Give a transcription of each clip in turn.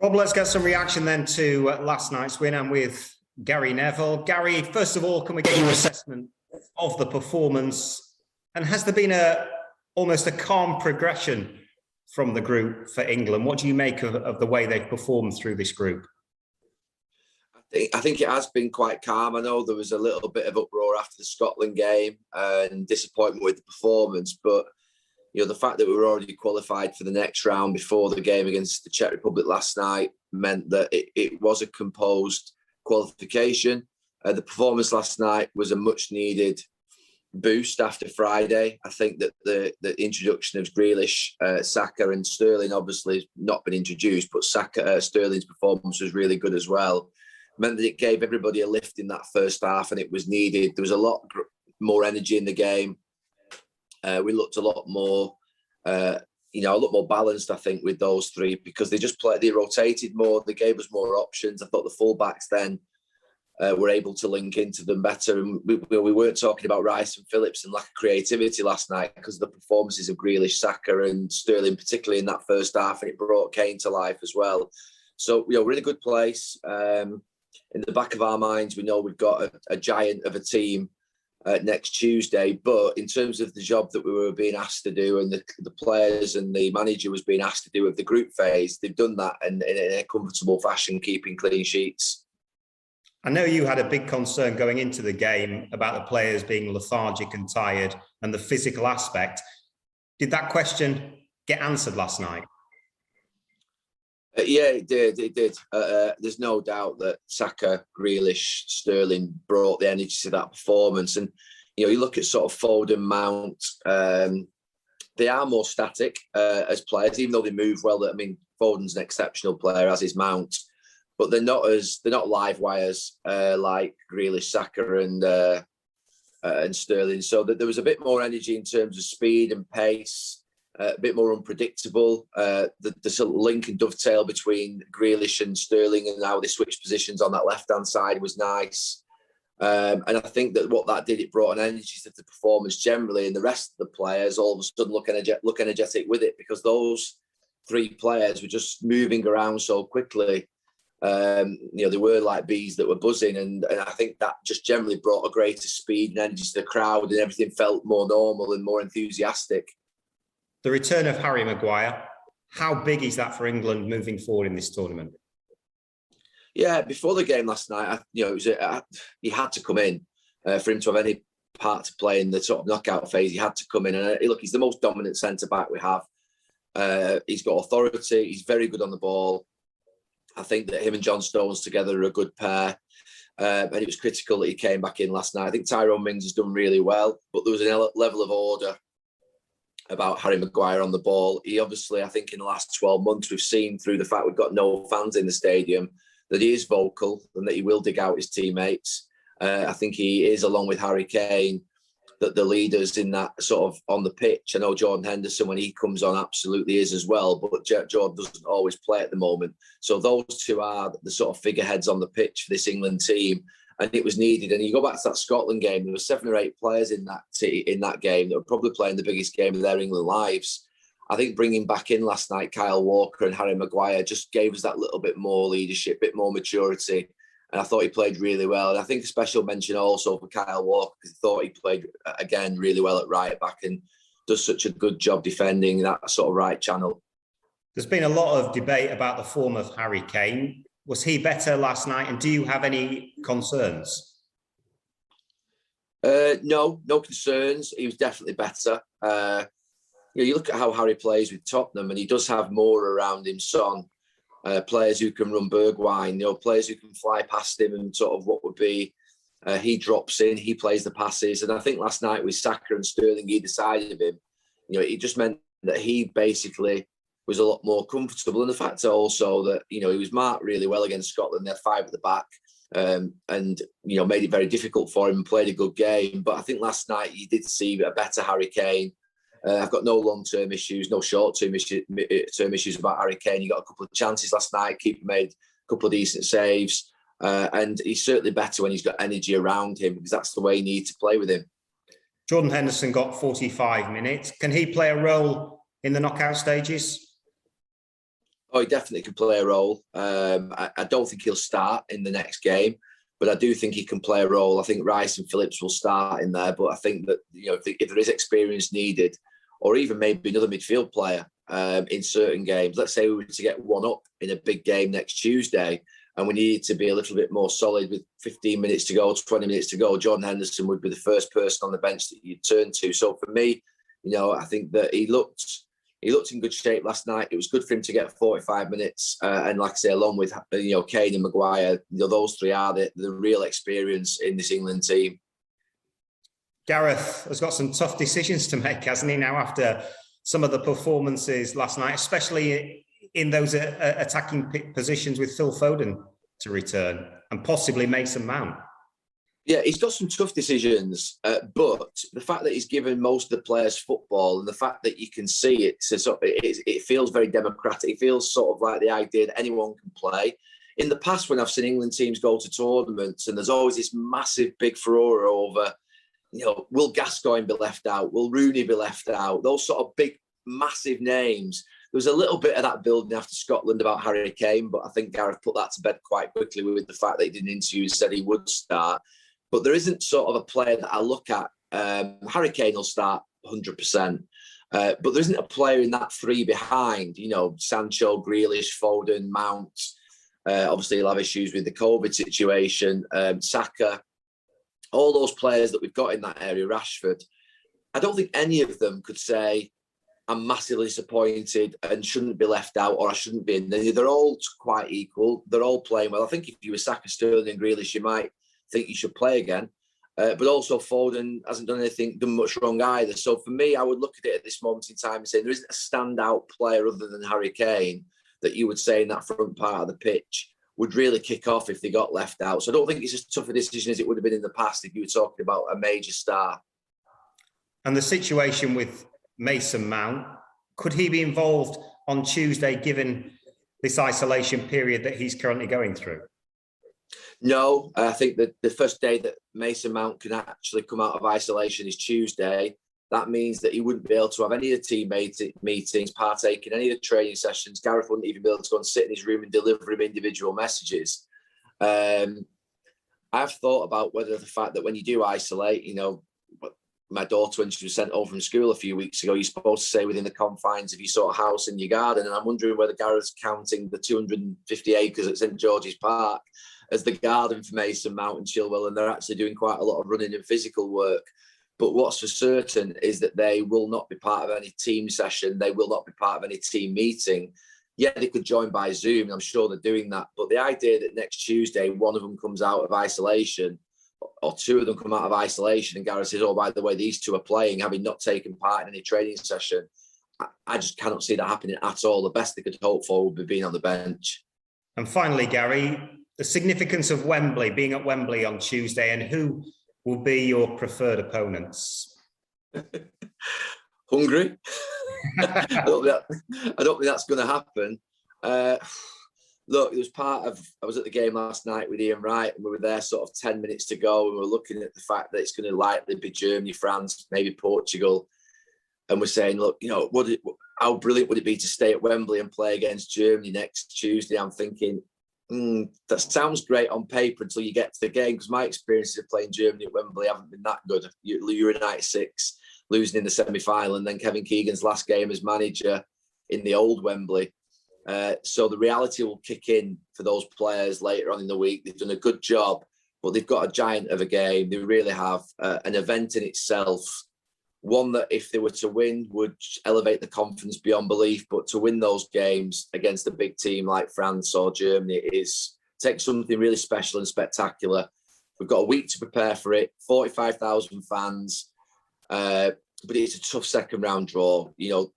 Bob, let's get some reaction then to last night's win. I'm with Gary Neville. Gary, first of all, can we get your assessment of the performance? And has there been almost a calm progression from the group for England? What do you make of the way they've performed through this group? I think it has been quite calm. I know there was a little bit of uproar after the Scotland game and disappointment with the performance, but the fact that we were already qualified for the next round before the game against the Czech Republic last night meant that it was a composed qualification. The performance last night was a much needed boost after Friday. I think that the introduction of Grealish, Saka and Sterling obviously has not been introduced, but Sterling's performance was really good as well. Meant that it gave everybody a lift in that first half, and it was needed. There was a lot more energy in the game. We looked a lot more, a lot more balanced, I think, with those three because they rotated more. They gave us more options. I thought the fullbacks then were able to link into them better. And we weren't talking about Rice and Phillips and lack of creativity last night because of the performances of Grealish, Saka and Sterling, particularly in that first half, and it brought Kane to life as well. So, we're in a good place. In the back of our minds, we know we've got a giant of a team next Tuesday. But in terms of the job that we were being asked to do and the players and the manager was being asked to do with the group phase, they've done that in a comfortable fashion, keeping clean sheets. I know you had a big concern going into the game about the players being lethargic and tired and the physical aspect. Did that question get answered last night? Yeah, it did. It did. There's no doubt that Saka, Grealish, Sterling brought the energy to that performance. And, you look at sort of Foden, Mount, they are more static as players, even though they move well. I mean, Foden's an exceptional player, as is Mount, but they're not live wires like Grealish, Saka and Sterling. So that there was a bit more energy in terms of speed and pace. A bit more unpredictable. The sort of link and dovetail between Grealish and Sterling and how they switched positions on that left-hand side was nice. And I think that what that did, it brought an energy to the performance generally, and the rest of the players all of a sudden look energetic with it because those three players were just moving around so quickly. They were like bees that were buzzing, and I think that just generally brought a greater speed and energy to the crowd, and everything felt more normal and more enthusiastic. The return of Harry Maguire, how big is that for England moving forward in this tournament? Yeah, before the game last night, he had to come in for him to have any part to play in the sort of knockout phase. He had to come in, and he's the most dominant centre back we have. He's got authority. He's very good on the ball. I think that him and John Stones together are a good pair. And it was critical that he came back in last night. I think Tyrone Mings has done really well, but there was a level of order about Harry Maguire on the ball. He obviously, I think in the last 12 months, we've seen through the fact we've got no fans in the stadium, that he is vocal and that he will dig out his teammates. I think he is, along with Harry Kane, that the leaders in that sort of on the pitch. I know Jordan Henderson, when he comes on, absolutely is as well, but Jordan doesn't always play at the moment. So those two are the sort of figureheads on the pitch for this England team. And it was needed. And you go back to that Scotland game, there were 7 or 8 players in that game that were probably playing the biggest game of their England lives. I think bringing back in last night Kyle Walker and Harry Maguire just gave us that little bit more leadership, bit more maturity. And I thought he played really well. And I think a special mention also for Kyle Walker, because I thought he played, again, really well at right back and does such a good job defending that sort of right channel. There's been a lot of debate about the form of Harry Kane. Was he better last night? And do you have any concerns? No concerns. He was definitely better. You look at how Harry plays with Tottenham, and he does have more around him. Son, players who can run Bergwijn, players who can fly past him, and sort of what would be he drops in, he plays the passes. And I think last night with Saka and Sterling either side of him, it just meant that he basically was a lot more comfortable. And the fact also that, he was marked really well against Scotland. They're 5 at the back and made it very difficult for him and played a good game. But I think last night you did see a better Harry Kane. I've got no long-term issues, no short-term issues about Harry Kane. He got a couple of chances last night. Keeper made a couple of decent saves. And he's certainly better when he's got energy around him, because that's the way you need to play with him. Jordan Henderson got 45 minutes. Can he play a role in the knockout stages? Oh, he definitely can play a role. I don't think he'll start in the next game, but I do think he can play a role. I think Rice and Phillips will start in there, but I think that, you know, if there is experience needed, or even maybe another midfield player in certain games. Let's say we were to get one up in a big game next Tuesday, and we needed to be a little bit more solid with 15 minutes to go, 20 minutes to go. Jordan Henderson would be the first person on the bench that you'd turn to. So for me, you know, I think that he looked in good shape last night. It was good for him to get 45 minutes. And like I say, along with, you know, Kane and Maguire, you know, those three are the real experience in this England team. Gareth has got some tough decisions to make, hasn't he, now, after some of the performances last night, especially in those attacking positions with Phil Foden to return and possibly Mason Mount. Yeah, he's got some tough decisions, but the fact that he's given most of the players football and the fact that you can see it feels very democratic. It feels sort of like the idea that anyone can play. In the past, when I've seen England teams go to tournaments, and there's always this massive big furore over, you know, will Gascoigne be left out? Will Rooney be left out? Those sort of big, massive names. There was a little bit of that building after Scotland about Harry Kane, but I think Gareth put that to bed quite quickly with the fact that he did an interview and said he would start. But there isn't sort of a player that I look at. Harry Kane will start 100%. But there isn't a player in that three behind, you know, Sancho, Grealish, Foden, Mount. Obviously, he'll have issues with the COVID situation. Saka. All those players that we've got in that area, Rashford. I don't think any of them could say, I'm massively disappointed and shouldn't be left out, or I shouldn't be in. They're all quite equal. They're all playing well. I think if you were Saka, Sterling and Grealish, you might think you should play again. But also Foden hasn't done much wrong either. So for me, I would look at it at this moment in time and say there isn't a standout player other than Harry Kane that you would say in that front part of the pitch would really kick off if they got left out. So I don't think it's as tough a decision as it would have been in the past if you were talking about a major star. And the situation with Mason Mount, could he be involved on Tuesday given this isolation period that he's currently going through? No, I think that the first day that Mason Mount can actually come out of isolation is Tuesday. That means that he wouldn't be able to have any of the team meetings, partake in any of the training sessions. Gareth wouldn't even be able to go and sit in his room and deliver him individual messages. I've thought about whether the fact that when you do isolate, you know, my daughter, when she was sent home from school a few weeks ago, you're supposed to stay within the confines of your sort of house and your garden. And I'm wondering whether Gareth's counting the 250 acres at St George's Park as the garden for Mason Mount and Chilwell, and they're actually doing quite a lot of running and physical work. But what's for certain is that they will not be part of any team session. They will not be part of any team meeting. Yeah, they could join by Zoom, and I'm sure they're doing that. But the idea that next Tuesday, one of them comes out of isolation, or two of them come out of isolation, and Gareth says, oh, by the way, these two are playing, having not taken part in any training session, I just cannot see that happening at all. The best they could hope for would be being on the bench. And finally, Gary, the significance of Wembley, being at Wembley on Tuesday, and who will be your preferred opponents? Hungary. I don't think that's going to happen. Look, it was I was at the game last night with Ian Wright, and we were there sort of 10 minutes to go, and we were looking at the fact that it's going to likely be Germany, France, maybe Portugal. And we're saying, look, you know, how brilliant would it be to stay at Wembley and play against Germany next Tuesday? I'm thinking, that sounds great on paper until you get to the game, because my experiences of playing Germany at Wembley haven't been that good. You're in '96, losing in the semi-final, and then Kevin Keegan's last game as manager in the old Wembley. So the reality will kick in for those players later on in the week. They've done a good job, but they've got a giant of a game. They really have an event in itself. One that if they were to win would elevate the confidence beyond belief, but to win those games against a big team like France or Germany takes something really special and spectacular. We've got a week to prepare for it, 45,000 fans, but it's a tough second round draw. You know,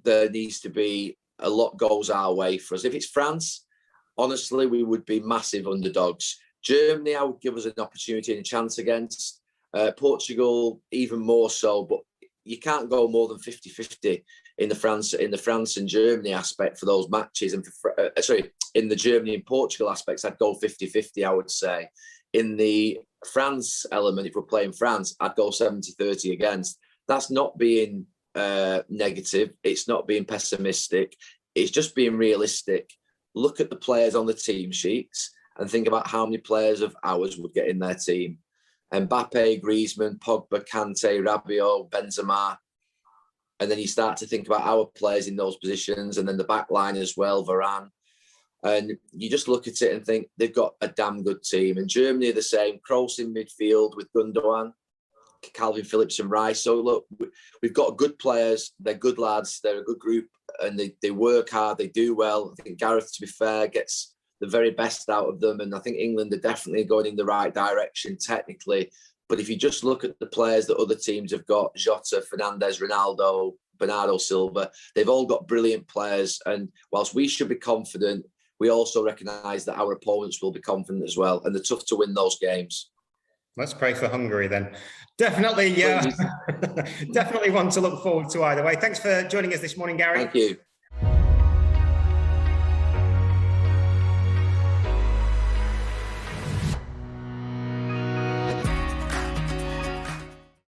there needs to be a lot goes our way for us. If it's France, honestly, we would be massive underdogs. Germany, I would give us an opportunity and a chance against. Portugal, even more so, but you can't go more than 50-50 in the France and Germany aspect for those matches. And in the Germany and Portugal aspects, I'd go 50-50, I would say. In the France element, if we're playing France, I'd go 70-30 against. That's not being negative. It's not being pessimistic. it's just being realistic. Look at the players on the team sheets and think about how many players of ours would get in their team. Mbappe, Griezmann, Pogba, Kante, Rabiot, Benzema. And then you start to think about our players in those positions, and then the back line as well, Varane. And you just look at it and think they've got a damn good team. And Germany are the same. Kroos in midfield with Gundogan, Calvin Phillips and Rice. So look, we've got good players. They're good lads. They're a good group, and they work hard. They do well. I think Gareth, to be fair, gets the very best out of them. And I think England are definitely going in the right direction technically. But if you just look at the players that other teams have got, Jota, Fernandes, Ronaldo, Bernardo Silva, they've all got brilliant players. And whilst we should be confident, we also recognise that our opponents will be confident as well. And they're tough to win those games. Let's pray for Hungary then. Definitely, definitely one to look forward to either way. Thanks for joining us this morning, Gary. Thank you.